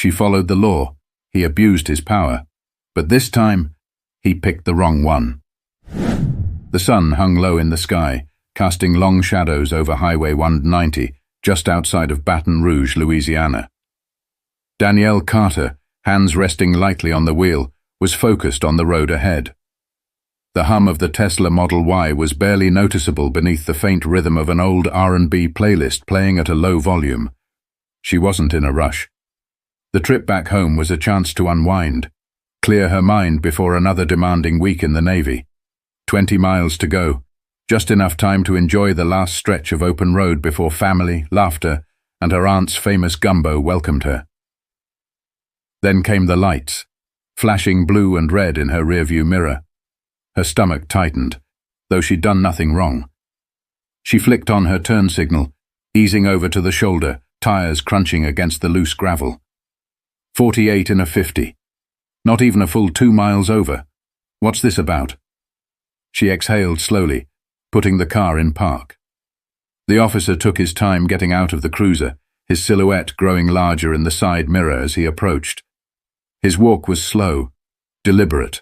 She followed the law. He abused his power. But this time, he picked the wrong one. The sun hung low in the sky, casting long shadows over Highway 190, just outside of Baton Rouge, Louisiana. Danielle Carter, hands resting lightly on the wheel, was focused on the road ahead. The hum of the Tesla Model Y was barely noticeable beneath the faint rhythm of an old R&B playlist playing at a low volume. She wasn't in a rush. The trip back home was a chance to unwind, clear her mind before another demanding week in the Navy. 20 miles to go, just enough time to enjoy the last stretch of open road before family, laughter, and her aunt's famous gumbo welcomed her. Then came the lights, flashing blue and red in her rearview mirror. Her stomach tightened, though she'd done nothing wrong. She flicked on her turn signal, easing over to the shoulder, tires crunching against the loose gravel. 48 in a 50. Not even a full 2 miles over. What's this about? She exhaled slowly, putting the car in park. The officer took his time getting out of the cruiser, his silhouette growing larger in the side mirror as he approached. His walk was slow, deliberate,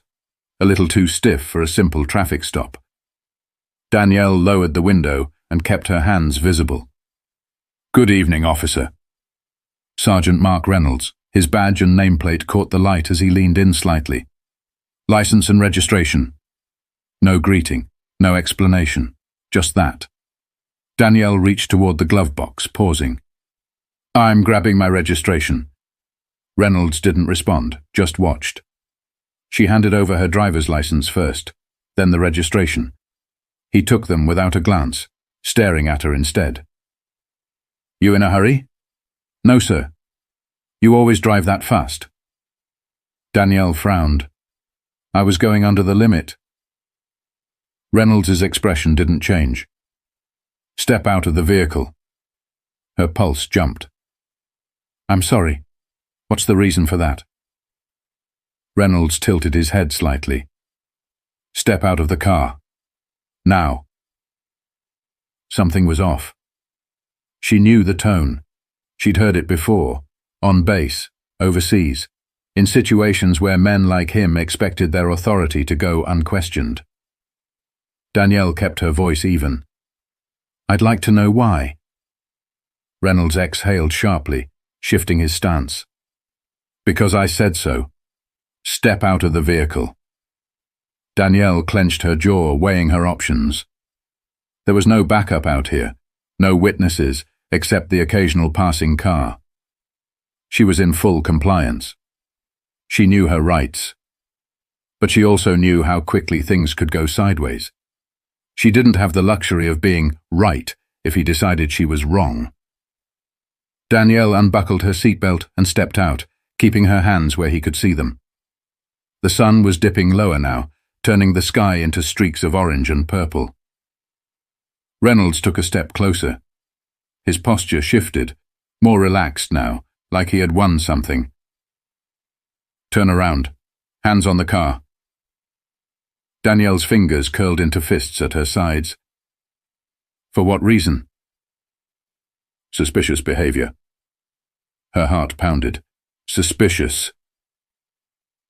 a little too stiff for a simple traffic stop. Danielle lowered the window and kept her hands visible. "Good evening, officer." Sergeant Mark Reynolds, his badge and nameplate caught the light as he leaned in slightly. "License and registration." No greeting, no explanation, just that. Danielle reached toward the glove box, pausing. "I'm grabbing my registration." Reynolds didn't respond, just watched. She handed over her driver's license first, then the registration. He took them without a glance, staring at her instead. "You in a hurry?" "No, sir." "You always drive that fast?" Danielle frowned. "I was going under the limit." Reynolds' expression didn't change. "Step out of the vehicle." Her pulse jumped. "I'm sorry. What's the reason for that?" Reynolds tilted his head slightly. "Step out of the car. Now." Something was off. She knew the tone. She'd heard it before, on base, overseas, in situations where men like him expected their authority to go unquestioned. Danielle kept her voice even. "I'd like to know why." Reynolds exhaled sharply, shifting his stance. "Because I said so. Step out of the vehicle." Danielle clenched her jaw, weighing her options. There was no backup out here, no witnesses except the occasional passing car. She was in full compliance. She knew her rights. But she also knew how quickly things could go sideways. She didn't have the luxury of being right if he decided she was wrong. Danielle unbuckled her seatbelt and stepped out, keeping her hands where he could see them. The sun was dipping lower now, turning the sky into streaks of orange and purple. Reynolds took a step closer. His posture shifted, more relaxed now, like he had won something. "Turn around. Hands on the car." Danielle's fingers curled into fists at her sides. "For what reason?" "Suspicious behavior." Her heart pounded. "Suspicious."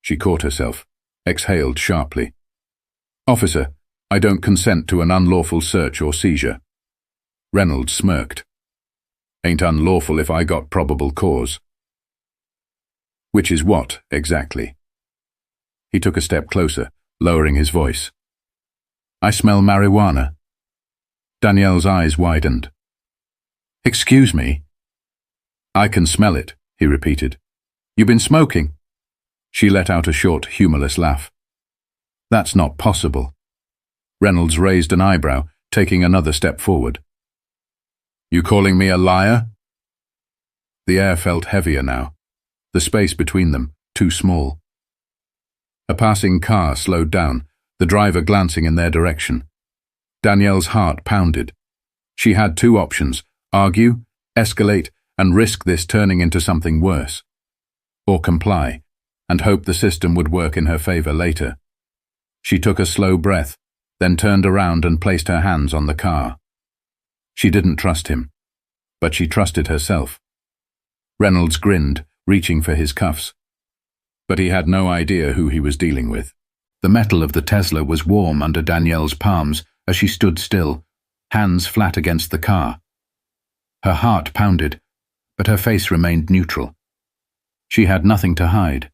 She caught herself, exhaled sharply. "Officer, I don't consent to an unlawful search or seizure." Reynolds smirked. "Ain't unlawful if I got probable cause." "Which is what, exactly?" He took a step closer, lowering his voice. "I smell marijuana." Danielle's eyes widened. "Excuse me?" "I can smell it," he repeated. "You been smoking?" She let out a short, humorless laugh. "That's not possible." Reynolds raised an eyebrow, taking another step forward. "You calling me a liar?" The air felt heavier now, the space between them too small. A passing car slowed down, the driver glancing in their direction. Danielle's heart pounded. She had two options: argue, escalate, and risk this turning into something worse. Or comply, and hope the system would work in her favor later. She took a slow breath, then turned around and placed her hands on the car. She didn't trust him, but she trusted herself. Reynolds grinned, reaching for his cuffs. But he had no idea who he was dealing with. The metal of the Tesla was warm under Danielle's palms as she stood still, hands flat against the car. Her heart pounded, but her face remained neutral. She had nothing to hide.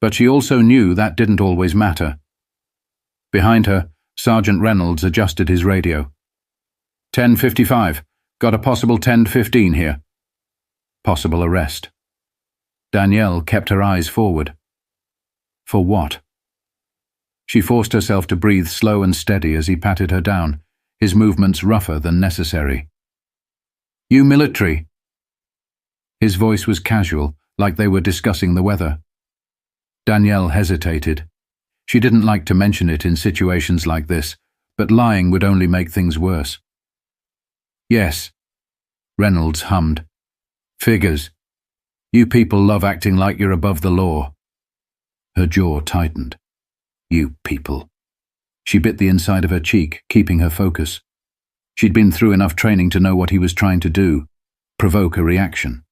But she also knew that didn't always matter. Behind her, Sergeant Reynolds adjusted his radio. 10:55. Got a possible 10:15 here. Possible arrest. Danielle kept her eyes forward. For what? She forced herself to breathe slow and steady as he patted her down, his movements rougher than necessary. You military? His voice was casual, like they were discussing the weather. Danielle hesitated. She didn't like to mention it in situations like this, but lying would only make things worse. Yes, Reynolds hummed. Figures. You people love acting like you're above the law. Her jaw tightened. You people. She bit the inside of her cheek, keeping her focus. She'd been through enough training to know what he was trying to do, provoke a reaction.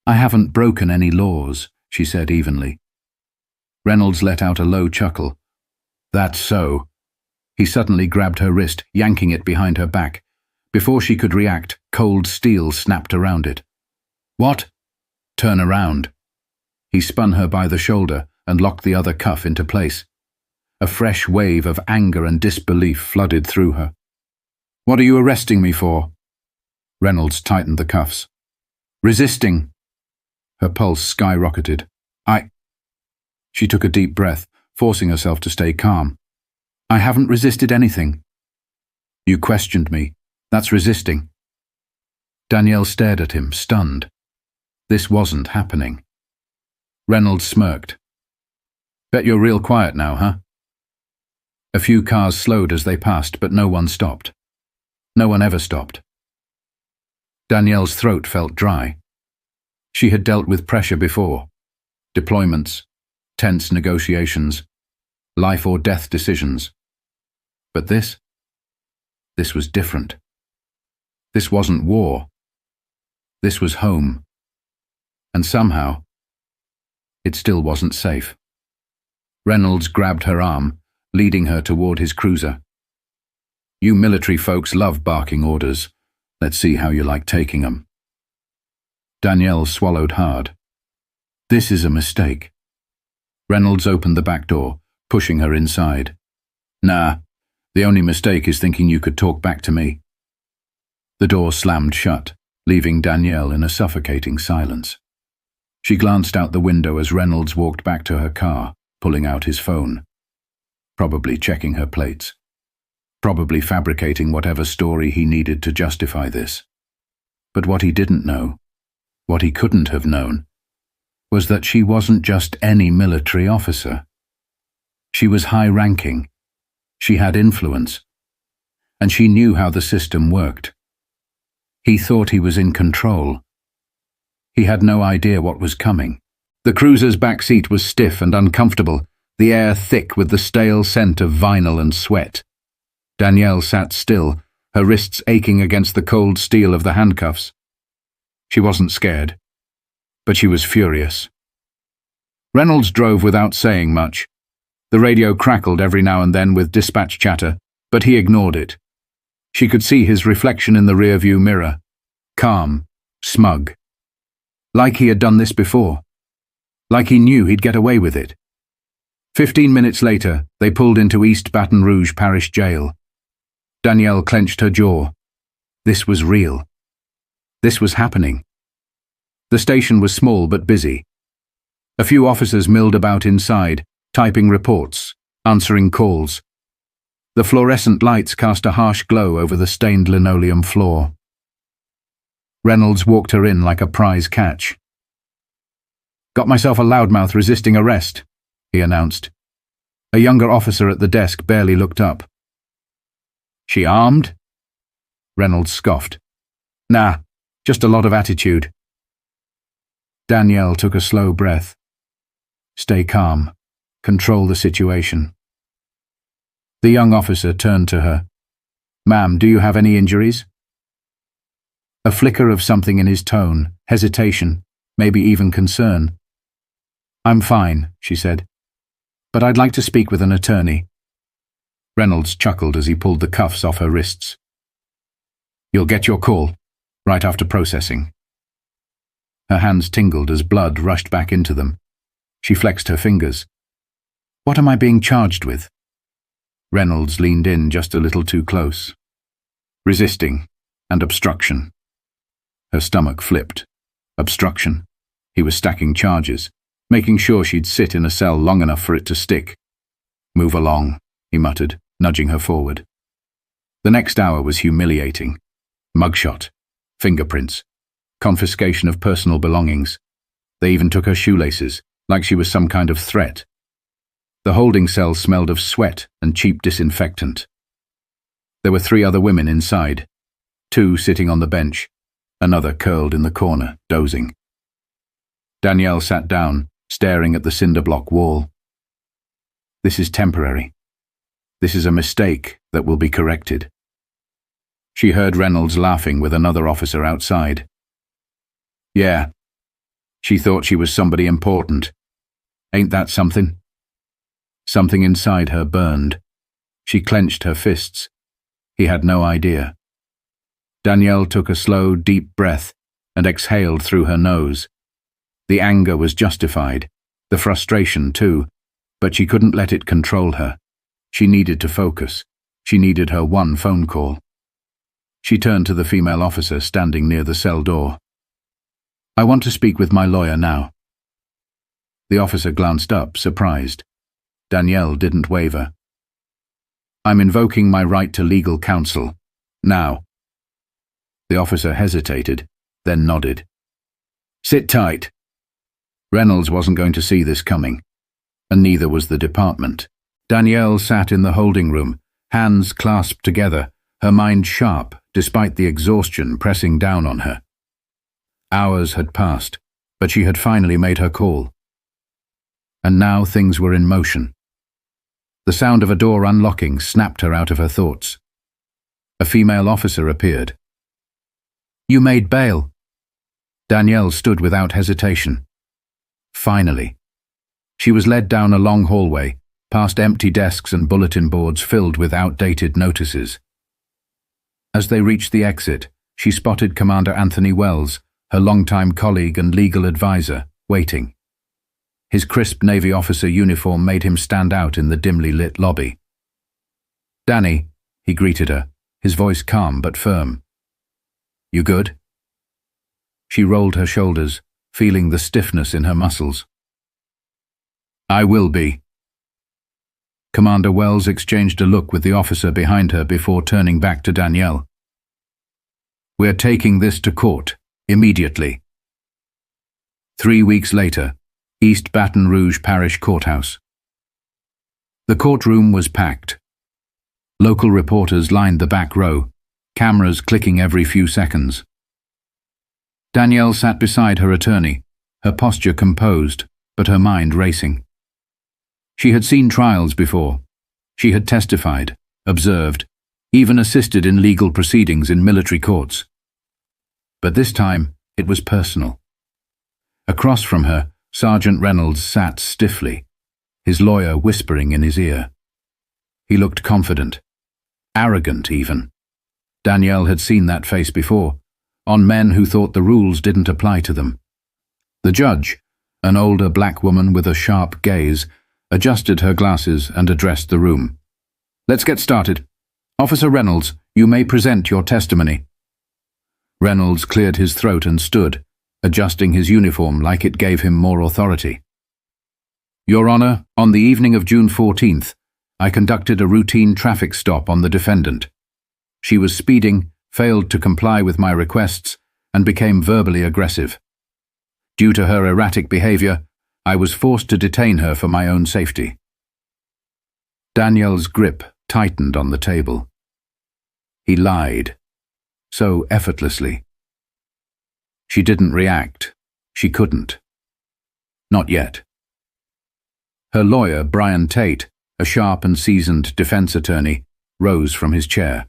I haven't broken any laws, she said evenly. Reynolds let out a low chuckle. That's so. He suddenly grabbed her wrist, yanking it behind her back. Before she could react, cold steel snapped around it. What? Turn around. He spun her by the shoulder and locked the other cuff into place. A fresh wave of anger and disbelief flooded through her. What are you arresting me for? Reynolds tightened the cuffs. Resisting. Her pulse skyrocketed. She took a deep breath, forcing herself to stay calm. I haven't resisted anything. You questioned me. That's resisting. Danielle stared at him, stunned. This wasn't happening. Reynolds smirked. Bet you're real quiet now, huh? A few cars slowed as they passed, but no one stopped. No one ever stopped. Danielle's throat felt dry. She had dealt with pressure before. Deployments, tense negotiations, life or death decisions. But this was different. This wasn't war. This was home. And somehow, it still wasn't safe. Reynolds grabbed her arm, leading her toward his cruiser. You military folks love barking orders. Let's see how you like taking them. Danielle swallowed hard. This is a mistake. Reynolds opened the back door, pushing her inside. Nah, the only mistake is thinking you could talk back to me. The door slammed shut, leaving Danielle in a suffocating silence. She glanced out the window as Reynolds walked back to her car, pulling out his phone. Probably checking her plates. Probably fabricating whatever story he needed to justify this. But what he didn't know, what he couldn't have known, was that she wasn't just any military officer. She was high-ranking. She had influence. And she knew how the system worked. He thought he was in control. He had no idea what was coming. The cruiser's back seat was stiff and uncomfortable, the air thick with the stale scent of vinyl and sweat. Danielle sat still, her wrists aching against the cold steel of the handcuffs. She wasn't scared, but she was furious. Reynolds drove without saying much. The radio crackled every now and then with dispatch chatter, but he ignored it. She could see his reflection in the rearview mirror, calm, smug. Like he had done this before. Like he knew he'd get away with it. 15 minutes later, they pulled into East Baton Rouge Parish Jail. Danielle clenched her jaw. This was real. This was happening. The station was small but busy. A few officers milled about inside, typing reports, answering calls. The fluorescent lights cast a harsh glow over the stained linoleum floor. Reynolds walked her in like a prize catch. Got myself a loudmouth resisting arrest, he announced. A younger officer at the desk barely looked up. She armed? Reynolds scoffed. Nah, just a lot of attitude. Danielle took a slow breath. Stay calm. Control the situation. The young officer turned to her. Ma'am, do you have any injuries? A flicker of something in his tone, hesitation, maybe even concern. "I'm fine," she said, "but I'd like to speak with an attorney." Reynolds chuckled as he pulled the cuffs off her wrists. "You'll get your call, right after processing." Her hands tingled as blood rushed back into them. She flexed her fingers. "What am I being charged with?" Reynolds leaned in just a little too close. "Resisting and obstruction." Her stomach flipped. Obstruction. He was stacking charges, making sure she'd sit in a cell long enough for it to stick. "Move along," he muttered, nudging her forward. The next hour was humiliating. Mugshot, fingerprints, confiscation of personal belongings. They even took her shoelaces, like she was some kind of threat. The holding cell smelled of sweat and cheap disinfectant. There were 3 other women inside, 2 sitting on the bench, another curled in the corner, dozing. Danielle sat down, staring at the cinder block wall. "This is temporary. This is a mistake that will be corrected." She heard Reynolds laughing with another officer outside. "Yeah, she thought she was somebody important. Ain't that something?" Something inside her burned. She clenched her fists. He had no idea. Danielle took a slow, deep breath and exhaled through her nose. The anger was justified, the frustration too, but she couldn't let it control her. She needed to focus. She needed her one phone call. She turned to the female officer standing near the cell door. "I want to speak with my lawyer now." The officer glanced up, surprised. Danielle didn't waver. "I'm invoking my right to legal counsel. Now." The officer hesitated, then nodded. "Sit tight." Reynolds wasn't going to see this coming, and neither was the department. Danielle sat in the holding room, hands clasped together, her mind sharp despite the exhaustion pressing down on her. Hours had passed, but she had finally made her call. And now things were in motion. The sound of a door unlocking snapped her out of her thoughts. A female officer appeared. "You made bail." Danielle stood without hesitation. Finally. She was led down a long hallway, past empty desks and bulletin boards filled with outdated notices. As they reached the exit, she spotted Commander Anthony Wells, her longtime colleague and legal advisor, waiting. His crisp Navy officer uniform made him stand out in the dimly lit lobby. "Danny," he greeted her, his voice calm but firm. "You good?" She rolled her shoulders, feeling the stiffness in her muscles. "I will be." Commander Wells exchanged a look with the officer behind her before turning back to Danielle. "We're taking this to court, immediately." 3 weeks later, East Baton Rouge Parish Courthouse. The courtroom was packed. Local reporters lined the back row, cameras clicking every few seconds. Danielle sat beside her attorney, her posture composed, but her mind racing. She had seen trials before. She had testified, observed, even assisted in legal proceedings in military courts. But this time, it was personal. Across from her, Sergeant Reynolds sat stiffly, his lawyer whispering in his ear. He looked confident, arrogant even. Danielle had seen that face before, on men who thought the rules didn't apply to them. The judge, an older black woman with a sharp gaze, adjusted her glasses and addressed the room. "Let's get started. Officer Reynolds, you may present your testimony." Reynolds cleared his throat and stood, adjusting his uniform like it gave him more authority. "Your Honor, on the evening of June 14th, I conducted a routine traffic stop on the defendant. She was speeding, failed to comply with my requests, and became verbally aggressive. Due to her erratic behavior, I was forced to detain her for my own safety." Danielle's grip tightened on the table. He lied, so effortlessly. She didn't react. She couldn't. Not yet. Her lawyer, Brian Tate, a sharp and seasoned defense attorney, rose from his chair.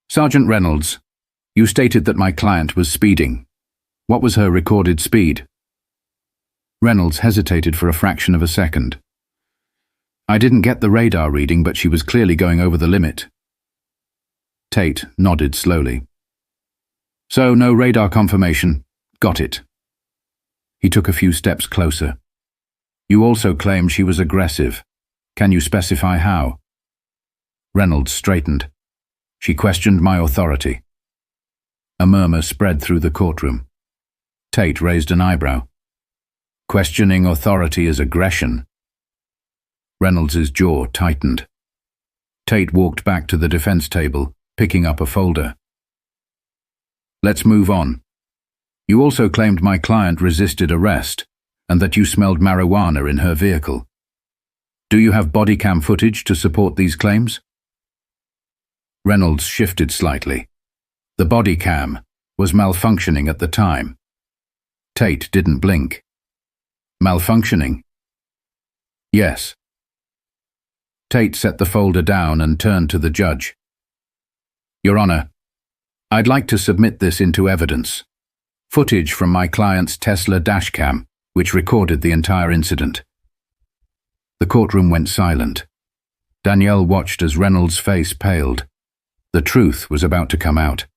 "Sergeant Reynolds, you stated that my client was speeding. What was her recorded speed? Reynolds hesitated for a fraction of a second. I didn't get the radar reading, but she was clearly going over the limit. Tate nodded slowly. So, no radar confirmation. Got it. He took a few steps closer. You also claimed she was aggressive. Can you specify how? Reynolds straightened. She questioned my authority. A murmur spread through the courtroom. Tate raised an eyebrow. Questioning authority is aggression. Reynolds's jaw tightened. Tate walked back to the defense table, picking up a folder. Let's move on. You also claimed my client resisted arrest, and that you smelled marijuana in her vehicle. Do you have body cam footage to support these claims? Reynolds shifted slightly. The body cam was malfunctioning at the time. Tate didn't blink. Malfunctioning? Yes. Tate set the folder down and turned to the judge. Your Honor, I'd like to submit this into evidence. Footage from my client's Tesla dashcam, which recorded the entire incident. The courtroom went silent. Danielle watched as Reynolds' face paled. The truth was about to come out,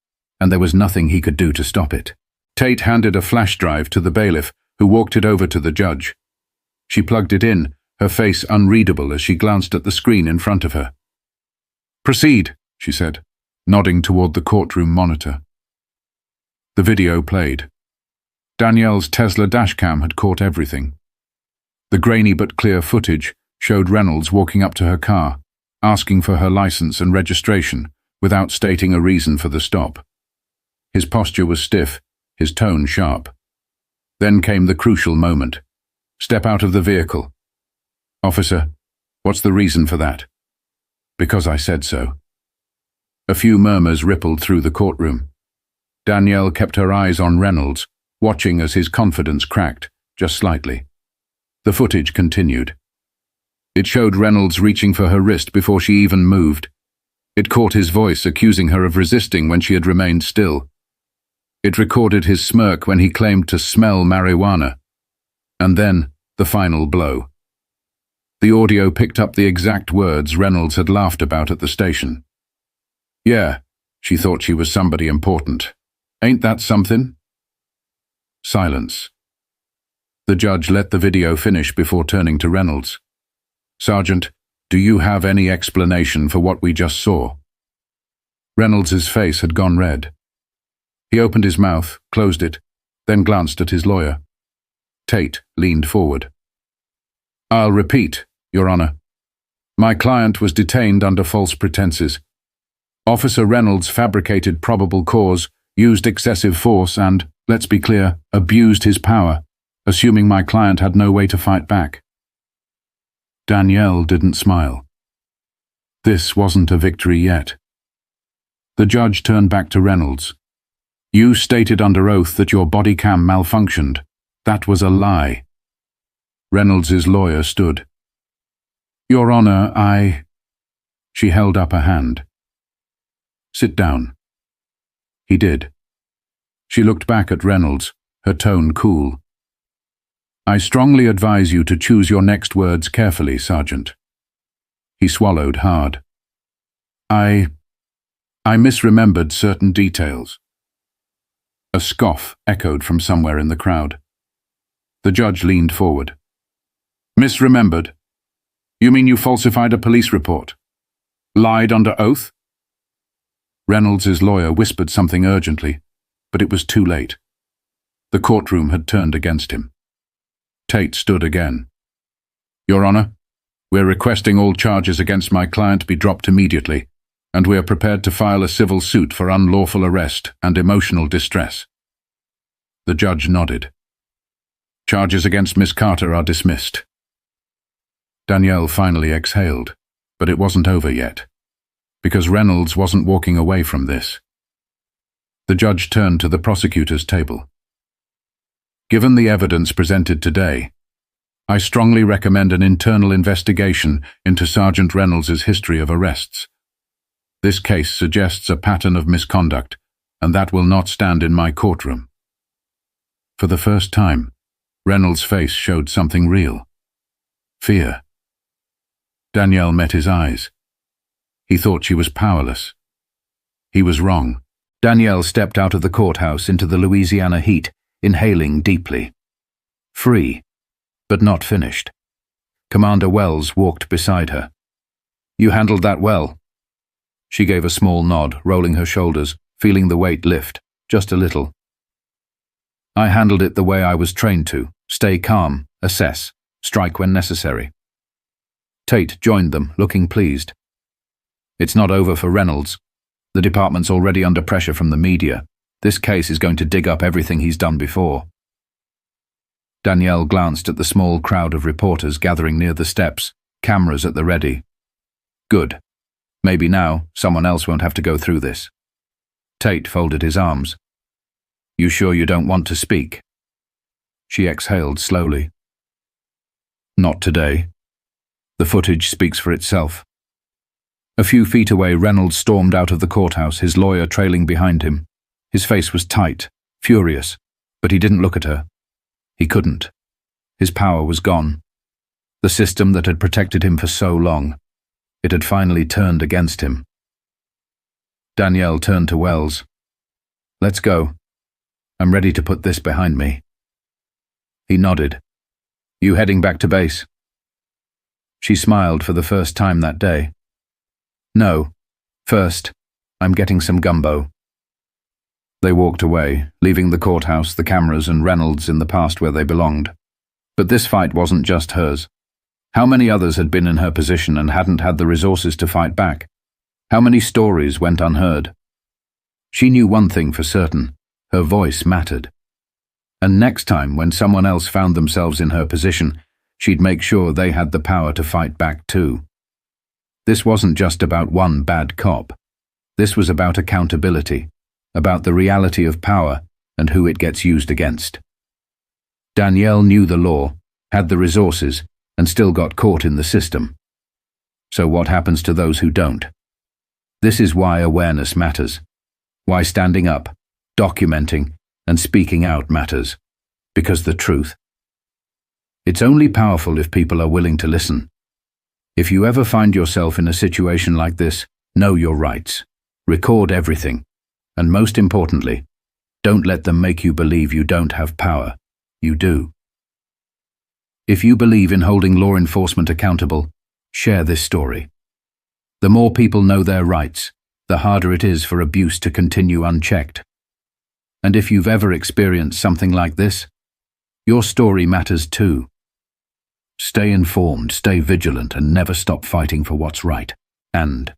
and there was nothing he could do to stop it. Tate handed a flash drive to the bailiff, who walked it over to the judge. She plugged it in, her face unreadable as she glanced at the screen in front of her. Proceed, she said, nodding toward the courtroom monitor. The video played. Danielle's Tesla dashcam had caught everything. The grainy but clear footage showed Reynolds walking up to her car, asking for her license and registration without stating a reason for the stop. His posture was stiff, his tone sharp. Then came the crucial moment. Step out of the vehicle. Officer, what's the reason for that? Because I said so. A few murmurs rippled through the courtroom. Danielle kept her eyes on Reynolds, watching as his confidence cracked, just slightly. The footage continued. It showed Reynolds reaching for her wrist before she even moved. It caught his voice accusing her of resisting when she had remained still. It recorded his smirk when he claimed to smell marijuana. And then, the final blow. The audio picked up the exact words Reynolds had laughed about at the station. Yeah, she thought she was somebody important. Ain't that something? Silence. The judge let the video finish before turning to Reynolds. Sergeant, do you have any explanation for what we just saw? Reynolds's face had gone red. He opened his mouth, closed it, then glanced at his lawyer. Tate leaned forward. I'll repeat, Your Honor. My client was detained under false pretenses. Officer Reynolds fabricated probable cause, used excessive force and, let's be clear, abused his power, assuming my client had no way to fight back. Danielle didn't smile. This wasn't a victory yet. The judge turned back to Reynolds. You stated under oath that your body cam malfunctioned. That was a lie. Reynolds's lawyer stood. Your Honor, She held up a hand. Sit down. He did. She looked back at Reynolds, her tone cool. I strongly advise you to choose your next words carefully, Sergeant. He swallowed hard. I misremembered certain details. A scoff echoed from somewhere in the crowd. The judge leaned forward. Misremembered? You mean you falsified a police report? Lied under oath? Reynolds's lawyer whispered something urgently, but it was too late. The courtroom had turned against him. Tate stood again. Your Honor, we're requesting all charges against my client be dropped immediately, and we are prepared to file a civil suit for unlawful arrest and emotional distress. The judge nodded. Charges against Miss Carter are dismissed. Danielle finally exhaled, but it wasn't over yet, because Reynolds wasn't walking away from this. The judge turned to the prosecutor's table. Given the evidence presented today, I strongly recommend an internal investigation into Sergeant Reynolds's history of arrests. This case suggests a pattern of misconduct, and that will not stand in my courtroom. For the first time, Reynolds' face showed something real. Fear. Danielle met his eyes. He thought she was powerless. He was wrong. Danielle stepped out of the courthouse into the Louisiana heat, inhaling deeply. Free, but not finished. Commander Wells walked beside her. "You handled that well." She gave a small nod, rolling her shoulders, feeling the weight lift, just a little. "I handled it the way I was trained to. Stay calm, assess, strike when necessary." Tate joined them, looking pleased. "It's not over for Reynolds. The department's already under pressure from the media. This case is going to dig up everything he's done before." Danielle glanced at the small crowd of reporters gathering near the steps, cameras at the ready. Good. Maybe now someone else won't have to go through this. Tate folded his arms. "You sure you don't want to speak?" She exhaled slowly. "Not today. The footage speaks for itself." A few feet away, Reynolds stormed out of the courthouse, his lawyer trailing behind him. His face was tight, furious, but he didn't look at her. He couldn't. His power was gone. The system that had protected him for so long, it had finally turned against him. Danielle turned to Wells. "Let's go. I'm ready to put this behind me." He nodded. "You heading back to base?" She smiled for the first time that day. "No. First, I'm getting some gumbo." They walked away, leaving the courthouse, the cameras, and Reynolds in the past where they belonged. But this fight wasn't just hers. How many others had been in her position and hadn't had the resources to fight back? How many stories went unheard? She knew one thing for certain: her voice mattered. And next time, when someone else found themselves in her position, she'd make sure they had the power to fight back too. This wasn't just about one bad cop. This was about accountability, about the reality of power and who it gets used against. Danielle knew the law, had the resources, and still got caught in the system. So what happens to those who don't? This is why awareness matters. Why standing up, documenting, and speaking out matters. Because the truth. It's only powerful if people are willing to listen. If you ever find yourself in a situation like this, know your rights. Record everything. And most importantly, don't let them make you believe you don't have power. You do. If you believe in holding law enforcement accountable, share this story. The more people know their rights, the harder it is for abuse to continue unchecked. And if you've ever experienced something like this, your story matters too. Stay informed, stay vigilant, and never stop fighting for what's right. And